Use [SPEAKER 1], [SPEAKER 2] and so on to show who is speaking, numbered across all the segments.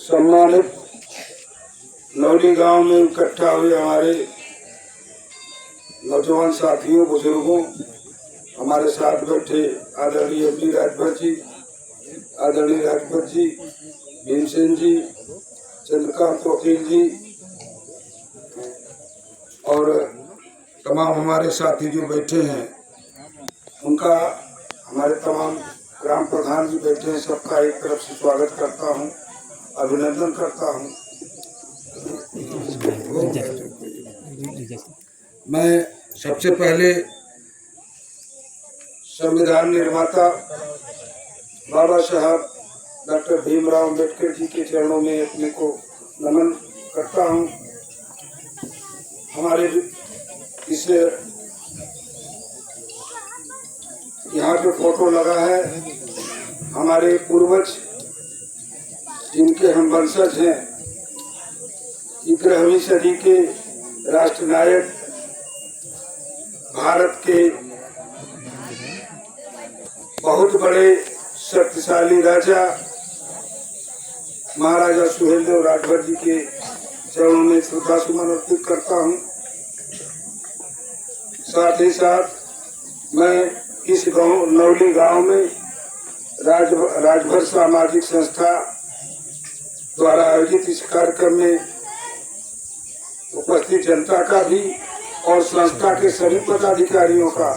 [SPEAKER 1] सम्मानित नौली गांव में इकट्ठा हुए हमारे नौजवान साथियों, बुजुर्गों, हमारे साथ बैठे आदरणीय अपनी राजभर जी, आदरणीय राजभर जी, भीमसेन जी, चंद्रकांत वकील जी और तमाम हमारे साथी जो बैठे हैं, उनका हमारे तमाम ग्राम प्रधान भी बैठे हैं, सबका एक तरफ से स्वागत करता हूं, अभिनंदन करता हूं। मैं सबसे पहले संविधान निर्माता बाबा साहब डॉक्टर भीमराव अम्बेडकर जी के चरणों में अपने को नमन करता हूं। हमारे इस यहाँ पे फोटो लगा है, हमारे पूर्वज जिनके हम वंशज हैं, 11वीं सदी के राष्ट्रनायक, भारत के बहुत बड़े शक्तिशाली राजा महाराजा सुहेलदेव राजभर जी के चरणों में श्रद्धासुमन अर्पित करता हूँ। साथ ही साथ मैं इस गांव नौली गांव में राजभर सामाजिक संस्था द्वारा आयोजित इस कार्यक्रम में उपस्थित जनता का भी और संस्था के सभी पदाधिकारियों का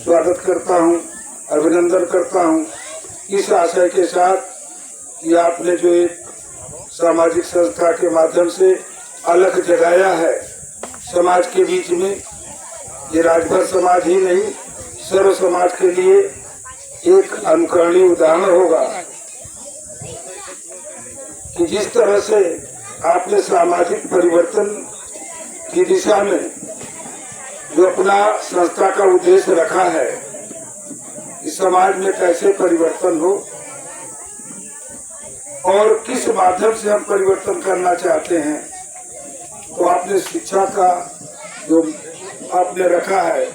[SPEAKER 1] स्वागत करता हूं, अभिनंदन करता हूं, इस आशय के साथ कि आपने जो एक सामाजिक संस्था के माध्यम से अलग जगाया है समाज के बीच में, ये राजभर समाज ही नहीं सर्व समाज के लिए एक अनुकरणीय उदाहरण होगा कि जिस तरह से आपने सामाजिक परिवर्तन की दिशा में जो अपना संस्था का उद्देश्य रखा है, इस समाज में कैसे परिवर्तन हो और किस माध्यम से हम परिवर्तन करना चाहते हैं, तो आपने शिक्षा का जो आपने रखा है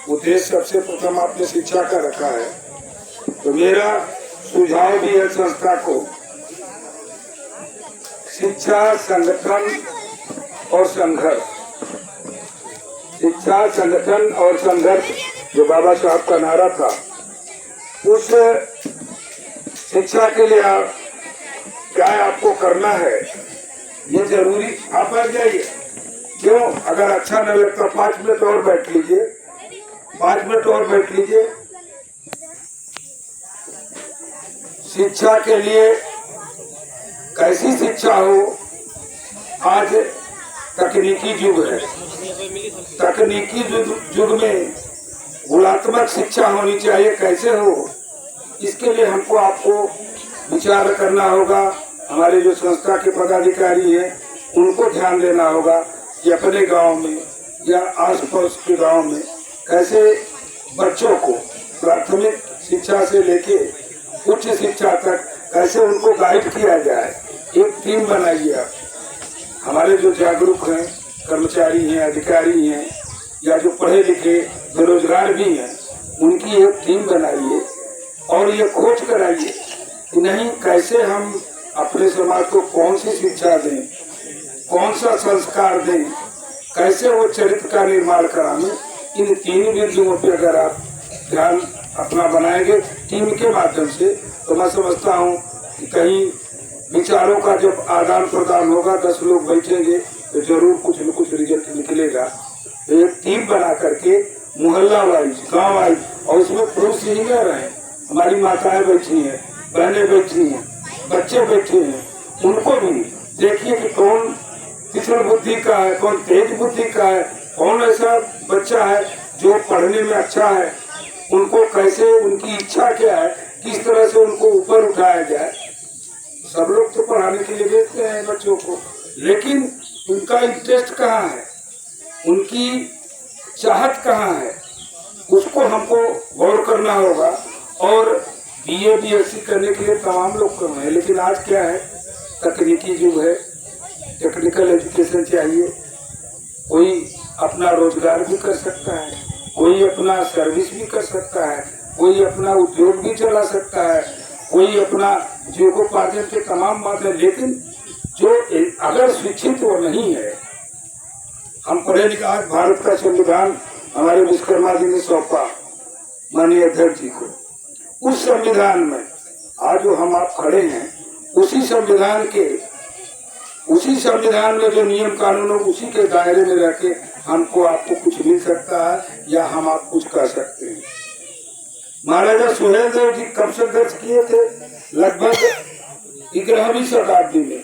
[SPEAKER 1] उद्देश्य, सबसे प्रथम आपने शिक्षा का रखा है। तो मेरा सुझाव भी है संस्था को, शिक्षा, संगठन और संघर्ष, शिक्षा, संगठन और संघर्ष जो बाबा साहब का नारा था, उस शिक्षा के लिए क्या आपको करना है ये जरूरी। आप बैठ जाइए, क्यों? अगर अच्छा न लगता 5 मिनट और बैठ लीजिए, 5 मिनट और बैठ लीजिए। शिक्षा के लिए कैसी शिक्षा हो? आज तकनीकी युग है, तकनीकी युग में गुणात्मक शिक्षा होनी चाहिए, कैसे हो? इसके लिए हमको आपको विचार करना होगा। हमारे जो संस्था के पदाधिकारी हैं उनको ध्यान देना होगा कि अपने गांव में या आसपास के गांव में कैसे बच्चों को प्राथमिक शिक्षा से लेके उच्च शिक्षा तक कैसे उनको गाइड किया जाए। एक टीम बनाइए आप, हमारे जो जागरूक हैं, कर्मचारी हैं, अधिकारी हैं या जो पढ़े लिखे बेरोजगार भी हैं, उनकी एक टीम बनाइए और ये खोज कराइए कि नहीं कैसे हम अपने समाज को कौन सी शिक्षा दें, कौन सा संस्कार दें, कैसे वो चरित्र का निर्माण कराएं। इन 3 बिंदुओं पे अगर आप ध्यान अपना बनाएंगे टीम के माध्यम से, तो मैं समझता हूँ कि कहीं विचारों का जब आदान प्रदान होगा, 10 लोग बैठेंगे तो जरूर कुछ न कुछ रिजल्ट निकलेगा। तो एक टीम बना करके मोहल्ला वाइज, गाँव वाइज, और उसमें पुरुष ही न रहे, हमारी माताएं बैठी हैं, बहनें बैठी हैं, बच्चे बैठे हैं, उनको भी देखिए कि कौन तीक्ष्ण बुद्धि का है, कौन तेज बुद्धि का है, कौन ऐसा बच्चा है जो पढ़ने में अच्छा है, उनको कैसे, उनकी इच्छा क्या है, किस तरह से उनको ऊपर उठाया जाए। सब लोग तो पढ़ाने के लिए भेजते हैं बच्चों को, लेकिन उनका इंटरेस्ट कहाँ है, उनकी चाहत कहाँ है, उसको हमको गौर करना होगा। और BA BSc करने के लिए तमाम लोग कर रहे हैं, लेकिन आज क्या है, तकनीकी युग है, टेक्निकल एजुकेशन चाहिए। कोई अपना रोजगार भी कर सकता है, कोई अपना सर्विस भी कर सकता है, कोई अपना उद्योग भी चला सकता है, कोई अपना जीविकोपार्जन के तमाम माध्यम, लेकिन जो अगर शिक्षित वो नहीं है, हम पढ़े लिखे, आज भारत का संविधान हमारे विश्वकर्मा जी ने सौंपा माननीय अध्यक्ष जी को। उस संविधान में आज जो हम आप खड़े हैं, उसी संविधान में जो नियम कानून हो, उसी के दायरे में रह के हमको आपको कुछ मिल सकता है या हम आप कुछ कर सकते हैं। महाराजा सुहेलदेव जी कब संघर्ष किए थे? लगभग 11वीं शताब्दी में।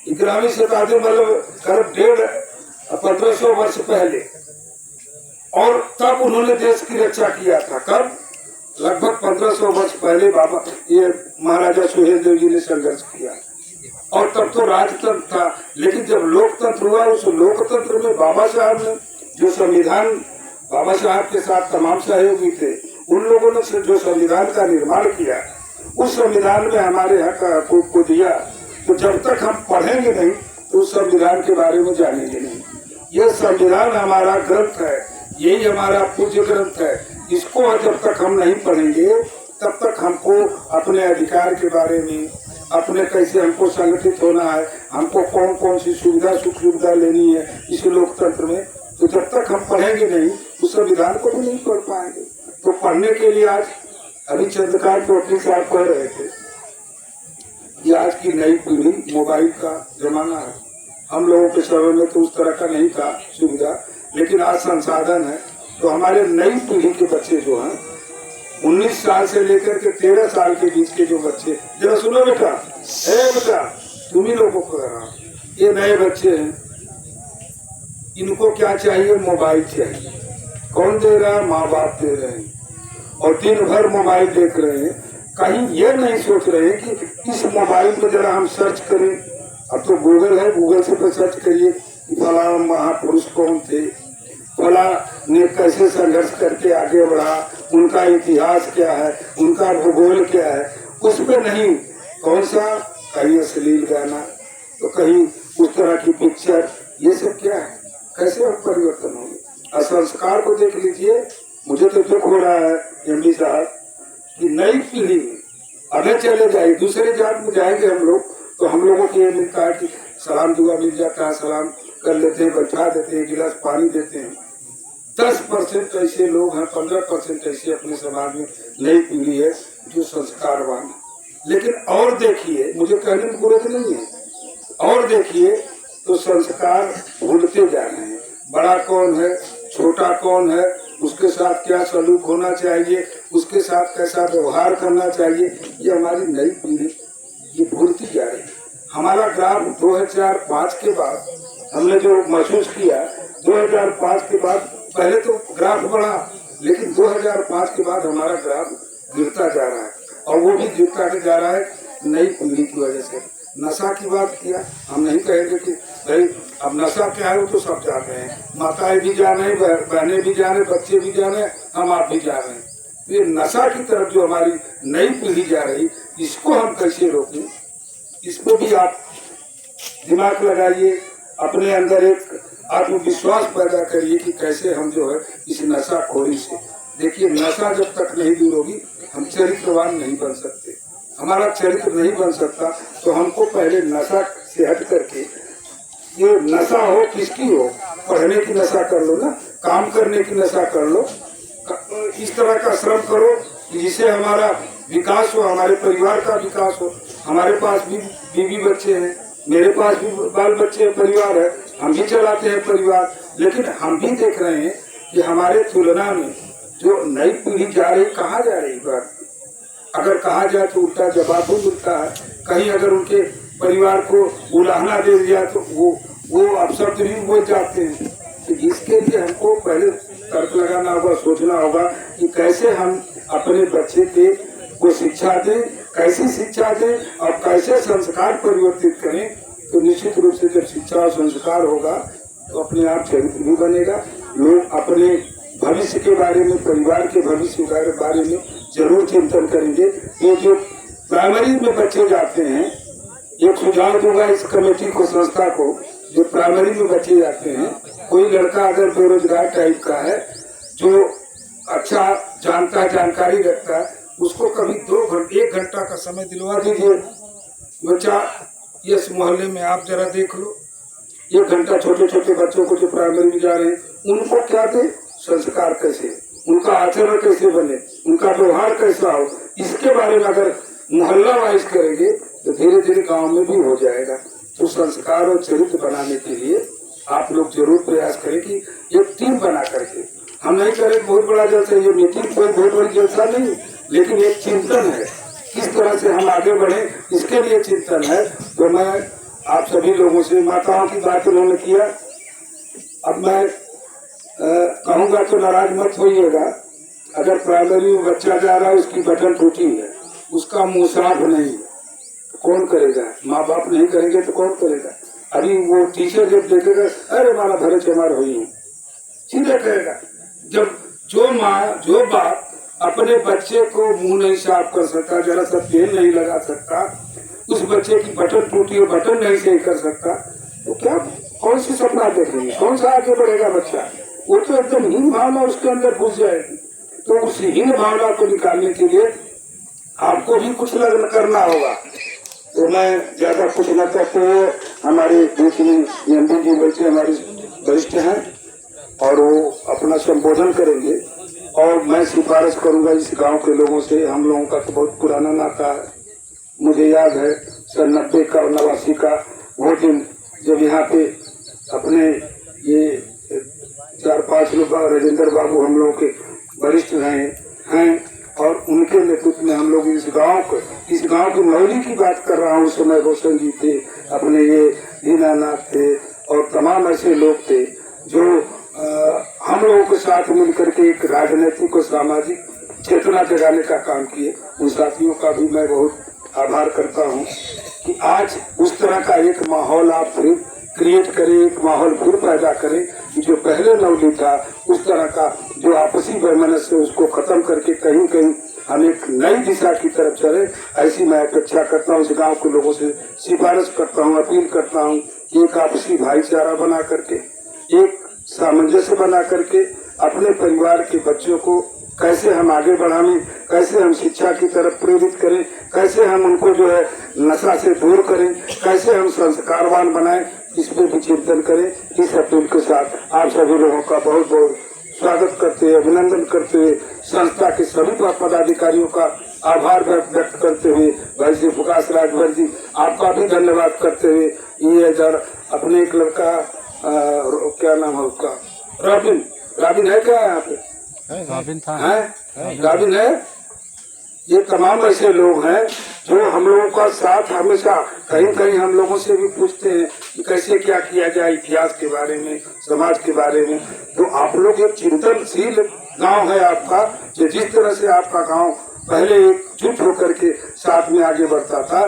[SPEAKER 1] 11वीं शताब्दी मतलब करीब 1500 वर्ष पहले, और तब उन्होंने देश की रक्षा किया था। कब? लगभग 1500 वर्ष पहले बाबा ये महाराजा सुहेलदेव जी ने संघर्ष किया, और तब तो राजतंत्र था। लेकिन जब लोकतंत्र हुआ, उस लोकतंत्र में बाबा साहब ने जो संविधान, बाबा साहब के साथ तमाम सहयोगी थे, उन लोगों ने जो संविधान का निर्माण किया, उस संविधान में हमारे हक को दिया। तो जब तक हम पढ़ेंगे नहीं तो उस संविधान के बारे में जानेंगे नहीं। यह संविधान हमारा ग्रंथ है, यही हमारा पूज्य ग्रंथ है। इसको जब तक हम नहीं पढ़ेंगे तब तक हमको अपने अधिकार के बारे में, अपने कैसे हमको संगठित होना है, हमको कौन कौन सी सुविधा सुख सुविधा लेनी है इस लोकतंत्र में, तो जब तक हम पढ़ेंगे नहीं उस संविधान को भी नहीं पढ़ पाएंगे। तो पढ़ने के लिए आज अभी चंद्रकांत चौधरी साहब कह रहे थे कि आज की नई पीढ़ी, मोबाइल का जमाना है। हम लोगों के समय में तो उस तरह का नहीं था सुविधा, लेकिन आज संसाधन है। तो हमारे नई पीढ़ी के बच्चे जो हैं, 19 साल से लेकर के 13 साल के बीच के जो बच्चे, जरा सुनो बेटा, बेटा तुम्ही लोगों को कह रहा, ये नए बच्चे हैं, इनको क्या चाहिए? मोबाइल चाहिए। कौन दे रहा है? माँ बाप दे रहे हैं, और दिन भर मोबाइल देख रहे हैं। कहीं ये नहीं सोच रहे कि इस मोबाइल में जरा हम सर्च करें। अब तो गूगल है, गूगल से सर्च करिए कि फला महापुरुष कौन थे, फला ने कैसे संघर्ष करके आगे बढ़ा, उनका इतिहास क्या है, उनका भूगोल क्या है। उसमें नहीं, कौन सा, कहीं अश्लील गाना, तो कहीं उस तरह की पिक्चर, ये सब क्या है? कैसे हम परिवर्तन होंगे? संस्कार को देख लीजिए। मुझे तो दुख हो रहा है एमडी साहब कि नई पीढ़ी अगर चले जाए, दूसरे जात में जाएंगे हम लोग, तो हम लोगों को ये मिलता है कि सलाम दुआ मिल जाता है, सलाम कर लेते हैं, बैठा देते हैं, गिलास पानी देते हैं। 10% ऐसे लोग हैं, 15% ऐसे अपने समाज में नई पीढ़ी है जो संस्कारवान है। लेकिन और देखिए, मुझे कहने में जरूरत नहीं है, और देखिए तो संस्कार भूलते जा रहे हैं। बड़ा कौन है, छोटा कौन है, उसके साथ क्या सलूक होना चाहिए, उसके साथ कैसा व्यवहार करना चाहिए, ये हमारी नई पीढ़ी ये भूलती जा रही है। हमारा ग्राफ 2005 के बाद हमने जो महसूस किया, 2005 के बाद पहले तो ग्राफ बढ़ा, लेकिन 2005 के बाद हमारा ग्राफ गिरता जा रहा है, और वो भी गिरता जा रहा है नई पीढ़ी की वजह से। नशा की बात किया, हम नहीं कहेंगे कि भाई अब नशा क्या है, वो तो सब जान रहे हैं, माताएं भी जान रहे, बहनें भी जान रहे, बच्चे भी जान रहे, हम आप भी जान रहे हैं। तो ये नशा की तरफ जो हमारी नई पीढ़ी जा रही, इसको हम कैसे रोकें? इस पर भी आप दिमाग लगाइए, अपने अंदर एक आत्मविश्वास पैदा करिए कि कैसे हम जो है इस नशाखोरी से, देखिए नशा जब तक नहीं दूर होगी हम चरित्रवान नहीं बन सकते, हमारा चरित्र नहीं बन सकता। तो हमको पहले नशा से हट करके, ये नशा हो किसकी हो, पढ़ने की नशा कर लो ना, काम करने की नशा कर लो, इस तरह का श्रम करो कि जिससे हमारा विकास हो, हमारे परिवार का विकास हो। हमारे पास भी बीवी बच्चे हैं, मेरे पास भी बाल बच्चे परिवार है, हम भी चलाते हैं परिवार, लेकिन हम भी देख रहे हैं कि हमारे तुलना में जो नई पीढ़ी जा रही, कहाँ जा रही बात, अगर कहा जाए तो उल्टा जवाब भी मिलता है। कहीं अगर उनके परिवार को उलाहना दे दिया तो वो अपशब्द भी बोल जाते हैं। तो इसके लिए हमको पहले तर्क लगाना होगा, सोचना होगा कि कैसे हम अपने बच्चे को शिक्षा दें, कैसी शिक्षा दें और कैसे संस्कार परिवर्तित करें। तो निश्चित रूप से जब शिक्षा और संस्कार होगा तो अपने आप चरित्र भी बनेगा। लोग अपने भविष्य के बारे में, परिवार के भविष्य के बारे में जरूर चिंतन करेंगे। ये जो प्राइमरी में बच्चे जाते हैं, एक सुझाव दूंगा इस कमेटी को, संस्था को, जो प्राइमरी में बच्चे जाते हैं, कोई लड़का अगर बेरोजगार टाइप का है, जो अच्छा जानता है, जानकारी रखता है, उसको कभी 1 घंटा का समय दिलवा दीजिए। बच्चा इस मोहल्ले में आप जरा देख लो, 1 घंटा छोटे छोटे बच्चों को जो प्राइमरी में जा रहे हैं उनको क्या दे, संस्कार कैसे, उनका आचरण कैसे बने, उनका व्यवहार कैसा हो, इसके बारे में अगर मोहल्ला वाइज करेंगे तो धीरे धीरे गांव में भी हो जाएगा। तो संस्कार और चरित्र बनाने के लिए आप लोग जरूर प्रयास करें कि एक टीम बना करके, हम नहीं करें बहुत बड़ा जलसा, ये मीटिंग कोई बहुत बड़ी जलसा नहीं, लेकिन एक चिंतन है किस तरह से हम आगे बढ़े, इसके लिए चिंतन है। तो मैं आप सभी लोगों से, माताओं की बात उन्होंने किया, अब मैं कहूँगा तो नाराज मत होइएगा, अगर प्राइमरी में बच्चा जा रहा है उसकी बटन टूटी है, उसका मुँह साफ नहीं है, तो कौन करेगा? माँ बाप नहीं करेंगे तो कौन करेगा? अभी वो टीचर जब देखेगा अरे हमारा भरे चमार हुई है, सीधे कहेगा। जब जो माँ जो बाप अपने बच्चे को मुंह नहीं साफ कर सकता, जरा सा तेल नहीं लगा सकता, उस बच्चे की बटन टूटी है बटन नहीं सही कर सकता, तो क्या कौन सी सपना देखेंगे, कौन सा आगे बढ़ेगा बच्चा? वो तो एकदम हीन भावना उसके अंदर घुस जाएगी। तो उस हीन भावना को निकालने के लिए आपको भी कुछ लगन करना होगा। तो मैं ज्यादा कुछ न करते हुए, हमारे बीच में एमपी जी बैठे हमारे वरिष्ठ हैं और वो अपना संबोधन करेंगे, और मैं सिफारिश करूंगा इस गांव के लोगों से। हम लोगों का तो बहुत पुराना नाता है, मुझे याद है सन 90 का और 89 का वो दिन जब यहाँ पे अपने ये 4-5 लोग, राजेंद्र बाबू हम लोगों के वरिष्ठ रहे हैं, और उनके नेतृत्व में हम लोग इस गांव की मौली की बात कर रहा हूँ, उस समय रोशन जी थे, अपने ये दीनानाथ थे और तमाम ऐसे लोग थे जो हम लोगों के साथ मिलकर के एक राजनीतिक और सामाजिक चेतना जगाने का काम किए। उन साथियों का भी मैं बहुत आभार करता हूँ कि आज उस तरह का एक माहौल आप फिर क्रिएट करें, एक माहौल फिर पैदा करें, जो पहले नवली था उस तरह का जो आपसी वैमनस्य उसको खत्म करके कहीं कहीं हम एक नई दिशा की तरफ चले, ऐसी मैं अपेक्षा करता हूँ। इस गांव के लोगों से सिफारिश करता हूँ, अपील करता हूँ कि एक आपसी भाईचारा बना करके, एक सामंजस्य बना करके अपने परिवार के बच्चों को कैसे हम आगे बढ़ाएं, कैसे हम शिक्षा की तरफ प्रेरित करें, कैसे हम उनको जो है नशा से दूर करें, कैसे हम संस्कारवान बनाएं, इस पे भी चिंतन करें। इस अपील के साथ आप सभी लोगों का बहुत बहुत स्वागत करते हुए, अभिनंदन करते हुए, संस्था के सभी पदाधिकारियों का आभार व्यक्त करते हुए, भाई श्री प्रकाश राजभर जी आपका भी धन्यवाद करते हुए, ये इधर अपने एक लड़का क्या नाम है उसका, राबिन है क्या यहाँ पे? राबिन है। ये तमाम ऐसे लोग हैं जो हम लोगों का साथ हमेशा, कहीं कहीं हम लोगों से भी पूछते हैं कि कैसे क्या किया जाए इतिहास के बारे में, समाज के बारे में। तो आप लोग एक चिंतनशील गांव है आपका, जो जिस तरह से आपका गांव पहले एकजुट होकर के साथ में आगे बढ़ता था,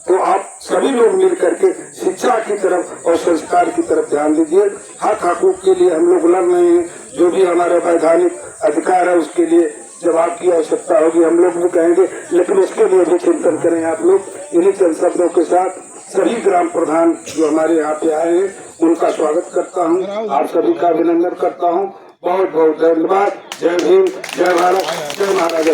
[SPEAKER 1] तो आप सभी लोग मिल करके शिक्षा की तरफ और संस्कार की तरफ ध्यान दीजिए। हक हकूक के लिए हम लोग लड़ रहे हैं, जो भी हमारा वैधानिक अधिकार है उसके लिए जब आपकी आवश्यकता होगी हम लोग भी कहेंगे, लेकिन उसके लिए भी चिंतन करें आप लोग। इन्हीं चंद शब्दों के साथ सभी ग्राम प्रधान जो हमारे यहाँ पे आए हैं उनका स्वागत करता हूँ, आप सभी का अभिनंदन करता हूँ। बहुत बहुत धन्यवाद। जय भीम, जय भारत, जय महाराजा।